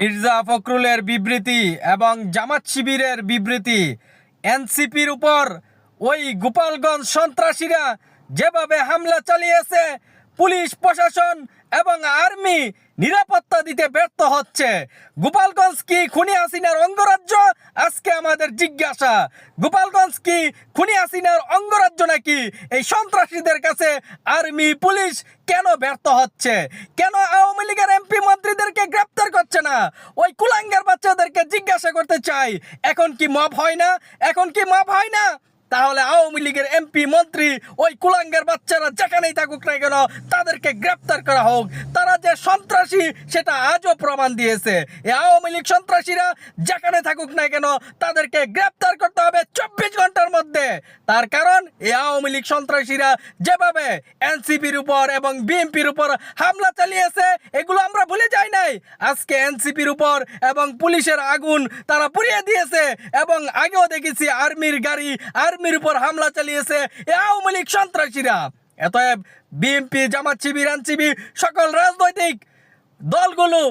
মির্জা ফখরুলের বিবৃতি এবং জামাত শিবিরের বিবৃতি, এনসিপির উপর ওই গোপালগঞ্জ সন্ত্রাসীরা যেভাবে হামলা চালিয়েছে, পুলিশ প্রশাসন এবং আর্মি নিরাপত্তা দিতে ব্যর্থ হচ্ছে। গোপালগঞ্জ কি খুনি হাসিনার অঙ্গরাজ্য? আজকে আমাদের জিজ্ঞাসা, গোপালগঞ্জ কি খুনি হাসিনার অঙ্গরাজ্য নাকি? এই সন্ত্রাসীদের কাছে আর্মি পুলিশ কেন ব্যর্থ হচ্ছে? কেন আওয়ামী লীগের এমপি মন্ত্রীদেরকে গ্রেপ্তার করছে না? ওই কুলাঙ্গার বাচ্চাদেরকে জিজ্ঞাসা করতে চাই, এখন কি মব হয় না? এখন কি মব হয় না? তাহলে আওয়ামী লীগের এমপি মন্ত্রী ওই কুলাঙ্গার বাচ্চারা যেখানেই থাকুক না কেন তাদেরকে গ্রেপ্তার করা হোক। তারা যে সন্ত্রাসী সেটা আজও প্রমাণ দিয়েছে। এই আওয়ামী লীগ সন্ত্রাসীরা যেখানে থাকুক না কেন তাদেরকে গ্রেপ্তার করতে হবে 24 ঘন্টার মধ্যে। তার কারণ এই আওয়ামী লীগ সন্ত্রাসীরা যেভাবে এনসিপির উপর এবং বিএনপির উপর হামলা চালিয়েছে, এগুলো আমরা ভুলে যাই নাই। আজকে এনসিপির উপর এবং পুলিশের আগুন তারা পুড়িয়ে দিয়েছে, এবং আগেও দেখেছি আর্মির গাড়ি আর্মির উপর হামলা চালিয়েছে এই আওয়ামী লীগ সন্ত্রাসীরা। অতএব বিএনপি, জামাত শিবির, এনসিপি সকল রাজনৈতিক দলগুলো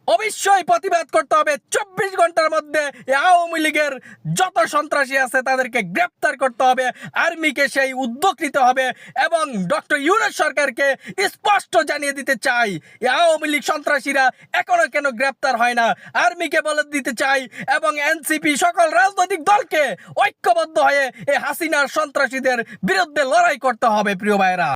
অবশ্যই প্রতিবাদ করতে হবে। 24 ঘন্টার মধ্যে এই আওয়ামী লীগের যত সন্ত্রাসী আছে তাদেরকে গ্রেপ্তার করতে হবে, আর্মিকে সেই উদ্যোগ নিতে হবে। এবং ডক্টর ইউনূস সরকারকে স্পষ্ট জানিয়ে দিতে চাই, এই আওয়ামী লীগ সন্ত্রাসীরা এখনো কেন গ্রেপ্তার হয় না, আর্মিকে বলে দিতে চাই। এবং এনসিপি সকল রাজনৈতিক দলকে ঐক্যবদ্ধ হয়ে এই হাসিনার সন্ত্রাসীদের বিরুদ্ধে লড়াই করতে হবে প্রিয় ভাইরা।